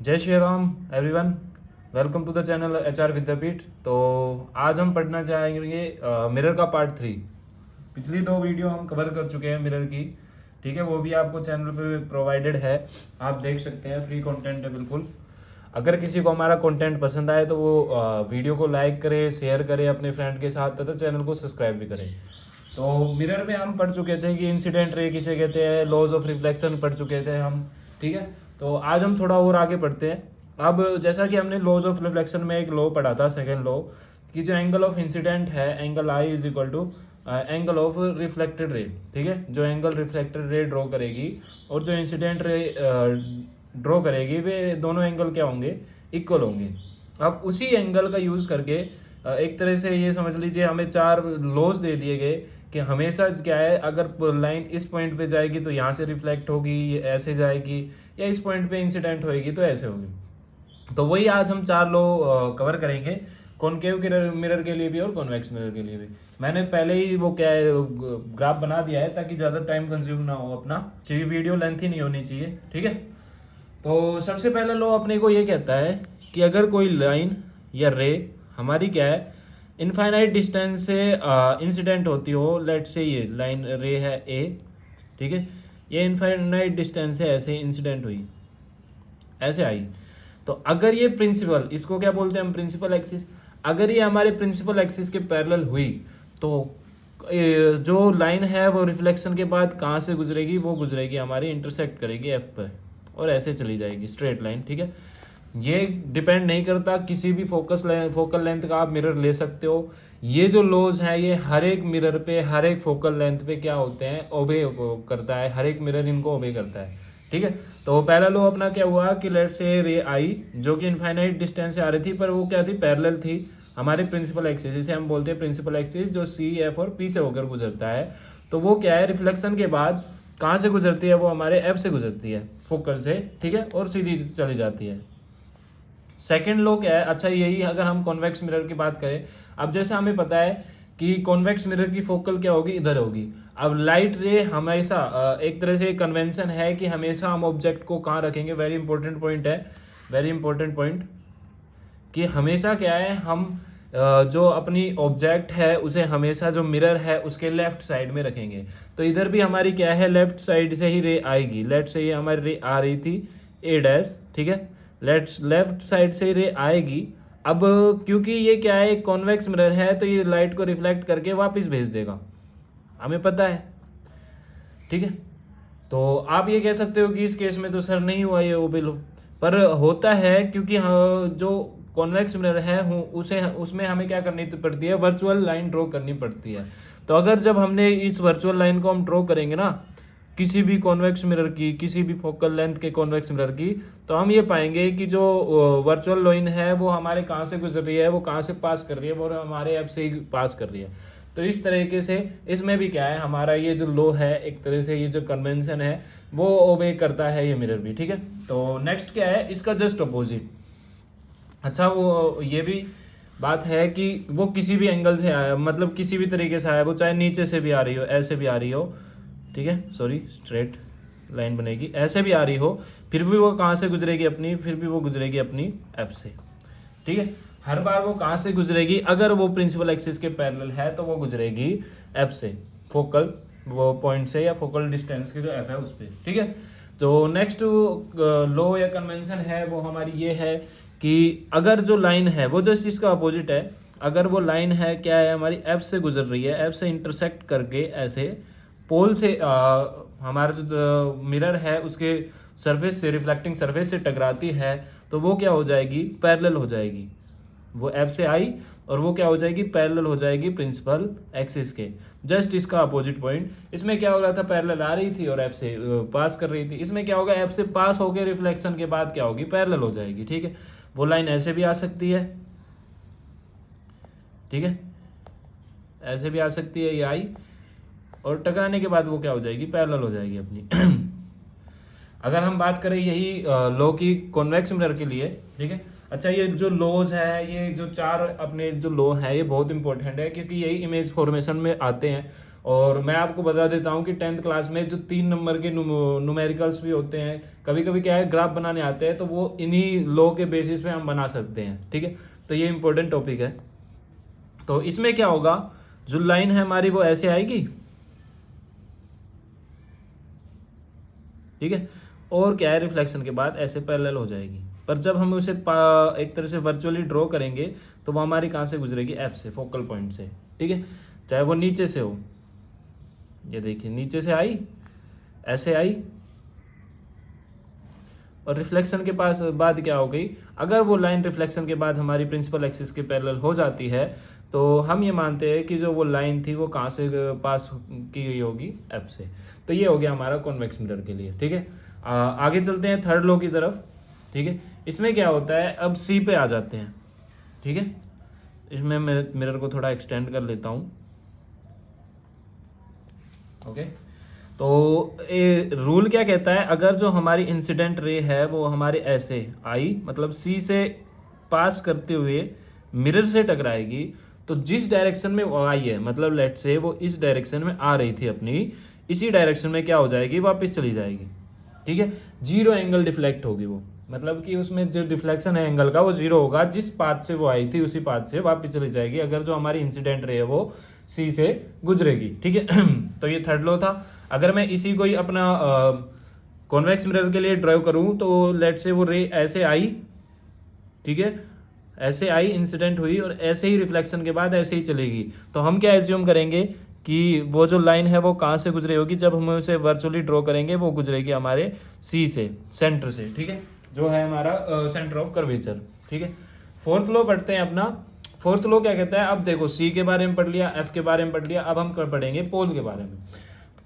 जय Shri Ram everyone, welcome to the channel HR Vidyapeeth. तो आज हम पढ़ना चाहेंगे मिरर का पार्ट 3। पिछली 2 वीडियो हम कवर कर चुके हैं मिरर की, ठीक है। वो भी आपको चैनल पे प्रोवाइडेड है, आप देख सकते हैं, फ्री कंटेंट है बिल्कुल। अगर किसी को हमारा कंटेंट पसंद आए तो वो वीडियो को लाइक करे, शेयर करे अपने फ्रेंड के साथ तथा चैनल को सब्सक्राइब भी करे। तो मिरर में हम पढ़ चुके थे कि इंसिडेंट रे किसे कहते हैं, लॉज ऑफ रिफ्लेक्शन पढ़ चुके थे हम, ठीक है। तो आज हम थोड़ा और आगे बढ़ते हैं। अब जैसा कि हमने लॉज ऑफ रिफ्लेक्शन में एक लॉ पढ़ा था, सेकंड लॉ, कि जो एंगल ऑफ इंसिडेंट है, angle i is equal to angle of reflected ray, ठीक है। जो एंगल रिफ्लेक्टेड रे ड्रॉ करेगी और जो इंसिडेंट रे ड्रॉ करेगी, वे दोनों एंगल क्या होंगे, इक्वल होंगे। अब उसी एंगल का यूज करके एक तरह से ये समझ लीजिए हमें 4 लॉज दे दिए गए कि हमेशा क्या है, अगर लाइन इस पॉइंट पे जाएगी तो यहाँ से रिफ्लेक्ट होगी, ये ऐसे जाएगी, या इस पॉइंट पे इंसिडेंट होएगी तो ऐसे होगी। तो वही आज हम 4 लॉ कवर करेंगे, कॉनकेव मिरर के लिए भी और कॉन्वेक्स मिरर के लिए भी। मैंने पहले ही वो क्या है ग्राफ बना दिया है ताकि ज़्यादा टाइम कंज्यूम ना हो अपना, क्योंकि वीडियो लेंथ ही नहीं होनी चाहिए, ठीक है। तो सबसे पहला लॉ अपने को ये कहता है कि अगर कोई लाइन या रे हमारी क्या है, इनफाइनाइट डिस्टेंस से इंसिडेंट होती हो, लेट से ये लाइन रे है ए, ठीक है, ये इनफाइनाइट डिस्टेंस से ऐसे इंसिडेंट हुई, ऐसे आई। तो अगर ये प्रिंसिपल, इसको क्या बोलते हैं हम, प्रिंसिपल एक्सिस, अगर ये हमारे प्रिंसिपल एक्सिस के पैरेलल हुई तो जो लाइन है वो रिफ्लेक्शन के बाद कहाँ से गुजरेगी, वो गुजरेगी हमारी, इंटरसेक्ट करेगी एफ पर और ऐसे चली जाएगी स्ट्रेट लाइन, ठीक है। ये डिपेंड नहीं करता, किसी भी फोकल लेंथ का आप मिरर ले सकते हो। ये जो लॉज हैं ये हर एक मिरर पे, हर एक फोकल लेंथ पे क्या होते हैं, ओबे करता है, हर एक मिरर इनको ओबे करता है, ठीक है। तो पहला लॉ अपना क्या हुआ कि लेट से रे आई जो कि इनफाइनाइट डिस्टेंस से आ रही थी, पर वो क्या थी, पैरेलल थी हमारे प्रिंसिपल एक्सिस, जिसे हम बोलते हैं प्रिंसिपल एक्सिस, जो सी एफ और पी से होकर गुजरता है। तो वो क्या है, रिफ्लेक्शन के बाद कहाँ से गुजरती है, वो हमारे एफ से गुजरती है, फोकल से, ठीक है, और सीधी चली जाती है। सेकेंड लॉ क्या है, अच्छा यही अगर हम कॉन्वेक्स मिरर की बात करें, अब जैसे हमें पता है कि कॉन्वेक्स मिरर की फोकल क्या होगी, इधर होगी। अब लाइट रे हमेशा एक तरह से कन्वेंशन है कि हमेशा हम ऑब्जेक्ट को कहाँ रखेंगे, वेरी इंपॉर्टेंट पॉइंट है, वेरी इंपॉर्टेंट पॉइंट, कि हमेशा क्या है, हम जो अपनी ऑब्जेक्ट है उसे हमेशा जो मिरर है उसके लेफ्ट साइड में रखेंगे। तो इधर भी हमारी क्या है, लेफ्ट साइड से ही रे आएगी। लेट से ये हमारी रे आ रही थी ए डैश, ठीक है, लेफ्ट साइड से रे आएगी। अब क्योंकि ये क्या है, एक कॉन्वेक्स मिरर है, तो ये लाइट को रिफ्लेक्ट करके वापस भेज देगा, हमें पता है, ठीक है। तो आप ये कह सकते हो कि इस केस में तो सर नहीं हुआ ये ओबे लॉ, पर होता है, क्योंकि जो कॉन्वेक्स मिरर है उसे उसमें हमें क्या करनी पड़ती है, वर्चुअल लाइन ड्रॉ करनी पड़ती है। तो अगर जब हमने इस वर्चुअल लाइन को हम ड्रॉ करेंगे ना, किसी भी कॉन्वेक्स मिरर की, किसी भी फोकल लेंथ के कॉन्वेक्स मिरर की, तो हम ये पाएंगे कि जो वर्चुअल लाइन है वो हमारे कहाँ से गुजर रही है, वो कहाँ से पास कर रही है, वो हमारे एफ से ही पास कर रही है। तो इस तरीके से इसमें भी क्या है, हमारा ये जो लॉ है, एक तरह से ये जो कन्वेंशन है वो ओबे करता है ये मिरर भी, ठीक है। तो नेक्स्ट क्या है, इसका जस्ट अपोजिट। अच्छा वो ये भी बात है कि वो किसी भी एंगल से आया, मतलब किसी भी तरीके से आया, वो चाहे नीचे से भी आ रही हो, ऐसे भी आ रही हो, ठीक है, सॉरी स्ट्रेट लाइन बनेगी, ऐसे भी आ रही हो, फिर भी वो कहाँ से गुजरेगी अपनी, फिर भी वो गुजरेगी अपनी एफ से, ठीक है। हर बार वो कहाँ से गुजरेगी, अगर वो प्रिंसिपल एक्सिस के पैरेलल है तो वो गुजरेगी एफ से, फोकल वो पॉइंट से, या फोकल डिस्टेंस की जो एफ है उस पर, ठीक है। तो नेक्स्ट लॉ या कन्वेंशन है वो हमारी ये है कि अगर जो लाइन है वो जस्ट इसका अपोजिट है, अगर वो लाइन है क्या है, हमारी एफ से गुजर रही है, एफ से इंटरसेक्ट करके ऐसे पोल से हमारा जो मिरर है उसके सरफेस से, रिफ्लेक्टिंग सरफेस से टकराती है, तो वो क्या हो जाएगी, पैरेलल हो जाएगी, वो एफ से आई और वो क्या हो जाएगी, पैरेलल हो जाएगी प्रिंसिपल एक्सिस के, जस्ट इसका अपोजिट पॉइंट। इसमें क्या हो रहा था, पैरेलल आ रही थी और एफ से पास कर रही थी, इसमें क्या होगा, एफ से पास होकर रिफ्लेक्शन के बाद क्या होगी, पैरेलल हो जाएगी, ठीक है। वो लाइन ऐसे भी आ सकती है, ठीक है, ऐसे भी आ सकती है, ये आई और टकराने के बाद वो क्या हो जाएगी, पैरेलल हो जाएगी अपनी। अगर हम बात करें यही लॉ की कॉन्वेक्स मिरर के लिए, ठीक है। अच्छा ये जो लॉज है, ये जो 4 अपने जो लॉ है, ये बहुत इंपॉर्टेंट है, क्योंकि यही इमेज फॉर्मेशन में आते हैं और मैं आपको बता देता हूँ कि 10th क्लास में जो 3 नंबर के न्यूमेरिकल्स भी होते हैं, कभी कभी क्या है ग्राफ बनाने आते हैं, तो वो इन्हीं लॉ के बेसिस पे हम बना सकते हैं, ठीक है। तो ये इंपॉर्टेंट टॉपिक है। तो इसमें क्या होगा, जो लाइन है हमारी वो ऐसे आएगी, ठीक है, और क्या है रिफ्लेक्शन के बाद ऐसे पैरेलल हो जाएगी। पर जब हम उसे एक तरह से वर्चुअली ड्रॉ करेंगे तो वो हमारी कहाँ से गुजरेगी, एफ से, फोकल पॉइंट से, ठीक है, चाहे वो नीचे से हो। ये देखिए नीचे से आई, ऐसे आई, और रिफ्लेक्शन के पास बाद क्या हो गई, अगर वो लाइन रिफ्लेक्शन के बाद हमारी प्रिंसिपल एक्सिस के पैरेलल हो जाती है तो हम ये मानते हैं कि जो वो लाइन थी वो कहाँ से पास की गई होगी, एफ से। तो ये हो गया हमारा कॉन्वेक्स मिरर के लिए, ठीक है। आगे चलते हैं थर्ड लॉ की तरफ, ठीक है। इसमें क्या होता है, अब सी पे आ जाते हैं, ठीक है। इसमें मैं मिरर को थोड़ा एक्सटेंड कर लेता हूं, ओके। तो ये रूल क्या कहता है, अगर जो हमारी इंसिडेंट रे है वो हमारे ऐसे आई, मतलब सी से पास करते हुए मिरर से टकराएगी, तो जिस डायरेक्शन में वो आई है, मतलब लेट से वो इस डायरेक्शन में आ रही थी अपनी, इसी डायरेक्शन में क्या हो जाएगी, वापस चली जाएगी, ठीक है। जीरो एंगल डिफ्लेक्ट होगी वो, मतलब कि उसमें जो डिफ्लेक्शन है एंगल का वो जीरो होगा, जिस पाथ से वो आई थी उसी पाथ से वापस चली जाएगी, अगर जो हमारी इंसिडेंट रे है वो सी से गुजरेगी, ठीक है। तो ये थर्ड लॉ था। अगर मैं इसी को ही अपना कॉन्वेक्स मिरर के लिए ड्राइव करूं, तो लेट से वो रे ऐसे आई, ठीक है, ऐसे आई, इंसिडेंट हुई, और ऐसे ही रिफ्लेक्शन के बाद ऐसे ही चलेगी। तो हम क्या एज्यूम करेंगे कि वो जो लाइन है वो कहाँ से गुजरी होगी, जब हम उसे वर्चुअली ड्रॉ करेंगे वो गुजरेगी हमारे सी से, सेंटर से, ठीक है, जो है हमारा सेंटर ऑफ कर्वेचर, ठीक है। फोर्थ लॉ पढ़ते हैं अपना। फोर्थ लॉ क्या कहता है, अब देखो सी के बारे में पढ़ लिया, एफ के बारे में पढ़ लिया, अब हम पढ़ेंगे पोल के बारे में।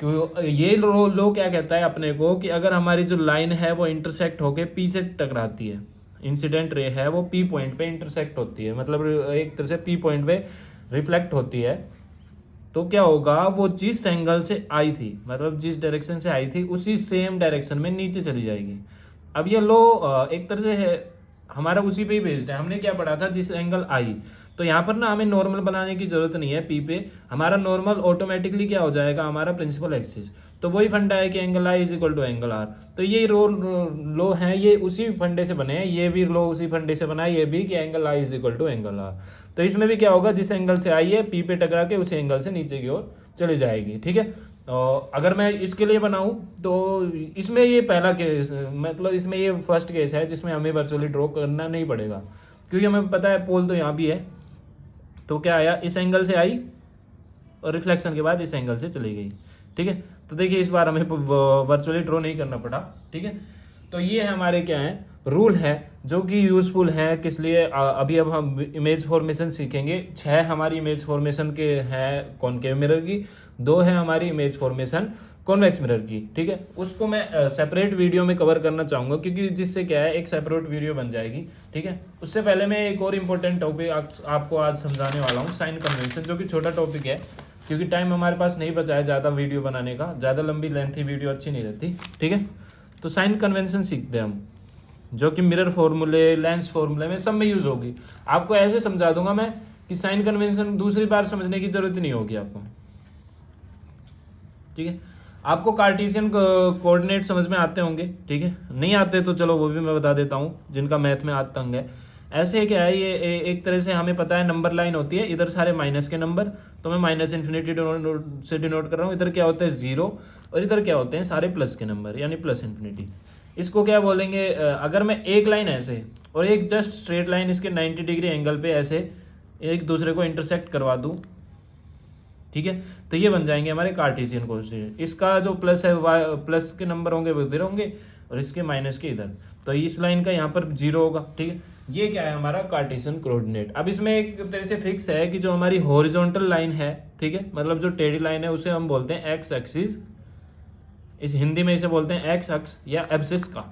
क्यों ये लॉ क्या कहता है अपने को, कि अगर हमारी जो लाइन है वो इंटरसेक्ट होके पी से टकराती है, इंसिडेंट रे है वो पी पॉइंट पे इंटरसेक्ट होती है, मतलब एक तरह से पी पॉइंट पे रिफ्लेक्ट होती है, तो क्या होगा, वो जिस एंगल से आई थी, मतलब जिस डायरेक्शन से आई थी उसी सेम डायरेक्शन में नीचे चली जाएगी। अब ये लो एक तरह से है हमारा उसी पे ही बेस्ड है। हमने क्या पढ़ा था, जिस एंगल आई, तो यहाँ पर ना हमें नॉर्मल बनाने की जरूरत नहीं है पी पे, हमारा नॉर्मल ऑटोमेटिकली क्या हो जाएगा, हमारा प्रिंसिपल एक्सिस। तो वही फंडा है कि angle i is equal to angle r. तो ये लो है, ये उसी फंडे से बने हैं, ये भी लो उसी फंडे से बना है, ये भी कि angle i is equal to angle r. तो इसमें भी क्या होगा, जिस एंगल से आई है पी पे टकरा के उसी एंगल से नीचे की ओर चली जाएगी, ठीक है। और अगर मैं इसके लिए बनाऊं तो इसमें ये पहला केस, मतलब इसमें ये फर्स्ट केस है जिसमें हमें वर्चुअली ड्रॉ करना नहीं पड़ेगा, क्योंकि हमें पता है पोल तो यहाँ भी है। तो क्या आया, इस एंगल से आई और रिफ्लेक्शन के बाद इस एंगल से चली गई, ठीक है। तो देखिए इस बार हमें वर्चुअली ड्रॉ नहीं करना पड़ा, ठीक है। तो ये है हमारे क्या है, रूल है जो कि यूजफुल है किस लिए, अभी अब हम इमेज फॉर्मेशन सीखेंगे। 6 हमारी इमेज फॉर्मेशन के हैं कॉनकेव मिरर की, 2 है हमारी इमेज फॉर्मेशन कॉन्वेक्स मिरर की, ठीक है। उसको मैं सेपरेट वीडियो में कवर करना चाहूंगा, क्योंकि जिससे क्या है एक सेपरेट वीडियो बन जाएगी, ठीक है। उससे पहले मैं एक और इम्पोर्टेंट टॉपिक आपको आज समझाने वाला हूँ, साइन कन्वेंशन, जो कि छोटा टॉपिक है, क्योंकि टाइम हमारे पास नहीं बचा है ज़्यादा वीडियो बनाने का, ज़्यादा लंबी लेंथी वीडियो अच्छी नहीं रहती, ठीक है। तो साइन कन्वेंशन सीखते हैं हम, जो कि मिरर फॉर्मूले, लेंस फॉर्मूले में सब में यूज होगी। आपको ऐसे समझा दूंगा मैं कि साइन कन्वेंशन दूसरी बार समझने की जरूरत नहीं होगी आपको, ठीक है। आपको कार्टेशियन कोऑर्डिनेट समझ में आते होंगे, ठीक है, नहीं आते तो चलो वो भी मैं बता देता हूँ, जिनका मैथ में आतंक है। ऐसे क्या है, ये एक तरह से हमें पता है नंबर लाइन होती है, इधर सारे माइनस के नंबर, तो मैं माइनस इन्फिनिटी से डिनोट कर रहा हूँ, इधर क्या होता है 0, और इधर क्या होते हैं सारे प्लस के नंबर, यानी प्लस इन्फिनिटी। इसको क्या बोलेंगे, अगर मैं एक लाइन ऐसे और एक जस्ट स्ट्रेट लाइन इसके 90 डिग्री एंगल पे ऐसे एक दूसरे को इंटरसेक्ट करवा दूं, ठीक है, तो ये बन जाएंगे हमारे कार्टेशियन कोऑर्डिनेट। इसका जो प्लस है, प्लस के नंबर होंगे वो इधर होंगे और इसके माइनस के इधर, तो इस लाइन का यहाँ पर 0 होगा, ठीक है। ये क्या है हमारा कार्टेशियन कोऑर्डिनेट। अब इसमें एक तरह से फिक्स है कि जो हमारी हॉरिजॉन्टल लाइन है, ठीक है, मतलब जो टेढ़ी लाइन है उसे हम बोलते हैं एक्स एक्सिस, इस हिंदी में इसे बोलते हैं एक्स अक्ष या एब्सिस का,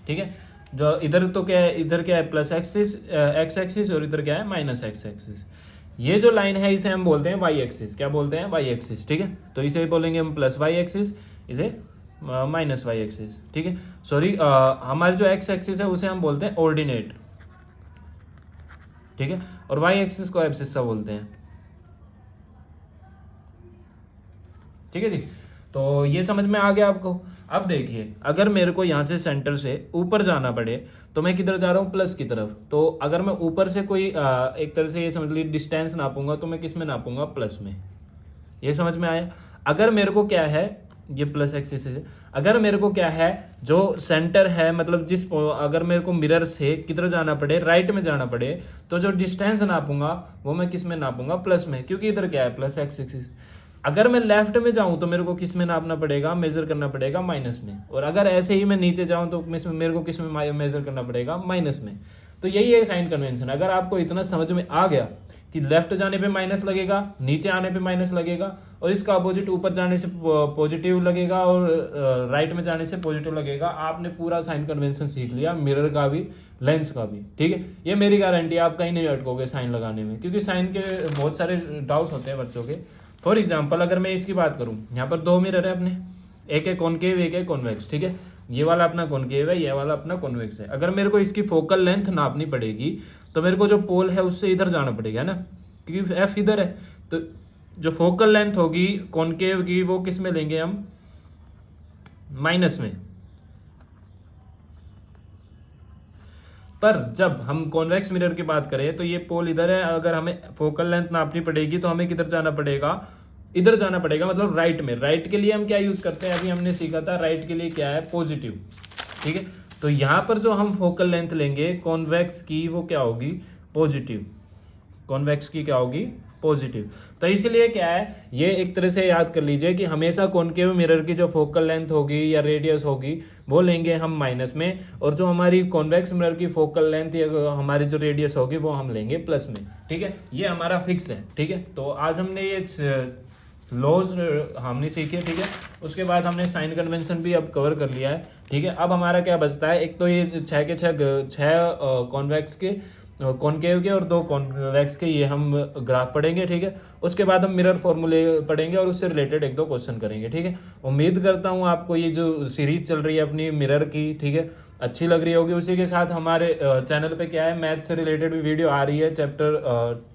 ठीक है। जो इधर तो क्या है, इधर क्या है प्लस एक्सिस, एक्स एक्सिस, और इधर क्या है माइनस एक्स एक्सिस। ये जो लाइन है इसे हम बोलते हैं वाई एक्सिस, क्या बोलते हैं वाई एक्सिस, ठीक है। तो इसे बोलेंगे हम प्लस वाई एक्सिस, इसे माइनस वाई एक्सिस, ठीक है। सॉरी, हमारी जो एक्स एक्सिस है उसे हम बोलते हैं ऑर्डिनेट, ठीक है, और वाई एक्सिस को एब्सिस बोलते हैं, ठीक है जी। तो ये समझ में आ गया आपको। अब देखिए, अगर मेरे को यहाँ से सेंटर से ऊपर जाना पड़े तो मैं किधर जा रहा हूँ, प्लस की तरफ। तो अगर मैं ऊपर से कोई एक तरह से ये समझ लीजिए डिस्टेंस नापूंगा तो मैं किस में नापूंगा, प्लस में। ये समझ में आया। अगर मेरे को क्या है, ये प्लस एक्सिस है, अगर मेरे को क्या है जो सेंटर है, मतलब अगर मेरे को मिरर से किधर जाना पड़े, राइट में जाना पड़े, तो जो डिस्टेंस नापूंगा वो मैं किस में नापूंगा, प्लस में, क्योंकि इधर क्या है, प्लस एक्स एक्सिस। अगर मैं लेफ्ट में जाऊं तो मेरे को किस में नापना पड़ेगा, मेजर करना पड़ेगा, माइनस में। और अगर ऐसे ही मैं नीचे जाऊं तो मेरे को किस में मेजर करना पड़ेगा, माइनस में। तो यही है साइन कन्वेंशन। अगर आपको इतना समझ में आ गया कि लेफ्ट जाने पे माइनस लगेगा, नीचे आने पे माइनस लगेगा, और इसका अपोजिट ऊपर जाने से पॉजिटिव लगेगा, और राइट में जाने से पॉजिटिव लगेगा, आपने पूरा साइन कन्वेंशन सीख लिया, मिरर का भी, लेंस का भी। ठीक है, ये मेरी गारंटी है, आप कहीं नहीं अटकोगे साइन लगाने में, क्योंकि साइन के बहुत सारे डाउट होते हैं बच्चों के। फॉर एग्जाम्पल अगर मैं इसकी बात करूं, यहाँ पर दो मिरर है अपने, एक है कॉनकेव, एक है कॉन्वेक्स। ठीक है, ये वाला अपना कॉनकेव है, ये वाला अपना कॉन्वेक्स है। अगर मेरे को इसकी फोकल लेंथ नापनी पड़ेगी तो मेरे को जो पोल है उससे इधर जाना पड़ेगा, है ना, क्योंकि एफ इधर है। तो जो फोकल लेंथ होगी कॉनकेव की वो किस में लेंगे हम, माइनस में। पर जब हम कॉन्वेक्स मिरर की बात करें तो ये पोल इधर है, अगर हमें फोकल लेंथ नापनी पड़ेगी तो हमें किधर जाना पड़ेगा, इधर जाना पड़ेगा, मतलब राइट में। राइट के लिए हम क्या यूज करते हैं, अभी हमने सीखा था, राइट के लिए क्या है, पॉजिटिव। ठीक है, तो यहां पर जो हम फोकल लेंथ लेंगे कॉन्वेक्स की वो क्या होगी, पॉजिटिव। कॉन्वेक्स की क्या होगी, पॉजिटिव। तो इसलिए क्या है, ये एक तरह से याद कर लीजिए कि हमेशा कॉनकेव मिरर की जो फोकल लेंथ होगी या रेडियस होगी वो लेंगे हम माइनस में, और जो हमारी कॉन्वेक्स मिरर की फोकल लेंथ या हमारी जो रेडियस होगी वो हम लेंगे प्लस में। ठीक है, ये हमारा फिक्स है। ठीक है, तो आज हमने ये लॉज हमने सीखे। ठीक है, उसके बाद हमने साइन कन्वेंशन भी अब कवर कर लिया है। ठीक है, अब हमारा क्या बचता है, एक तो ये 6 के 6 कॉन्वेक्स के, कॉनकेव के, और 2 कॉन्वेक्स के, ये हम ग्राफ पढ़ेंगे। ठीक है, उसके बाद हम मिरर फॉर्मूले पढ़ेंगे और उससे रिलेटेड 1-2 क्वेश्चन करेंगे। ठीक है, उम्मीद करता हूँ आपको ये जो सीरीज चल रही है अपनी मिरर की, ठीक है, अच्छी लग रही होगी। उसी के साथ हमारे चैनल पे क्या है, मैथ से रिलेटेड भी वीडियो आ रही है। चैप्टर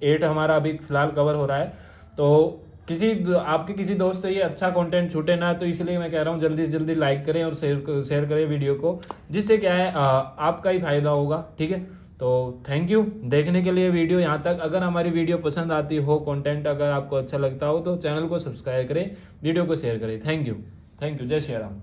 8 हमारा अभी फिलहाल कवर हो रहा है। तो आपके किसी दोस्त से ये अच्छा कंटेंट छूटे ना, तो इसलिए मैं कह रहा हूँ जल्दी से जल्दी लाइक करें और शेयर करें वीडियो को, जिससे क्या है आपका ही फायदा होगा। ठीक है, तो थैंक यू देखने के लिए वीडियो यहाँ तक। अगर हमारी वीडियो पसंद आती हो, कंटेंट अगर आपको अच्छा लगता हो तो चैनल को सब्सक्राइब करें, वीडियो को शेयर करें। थैंक यू, जय श्री राम।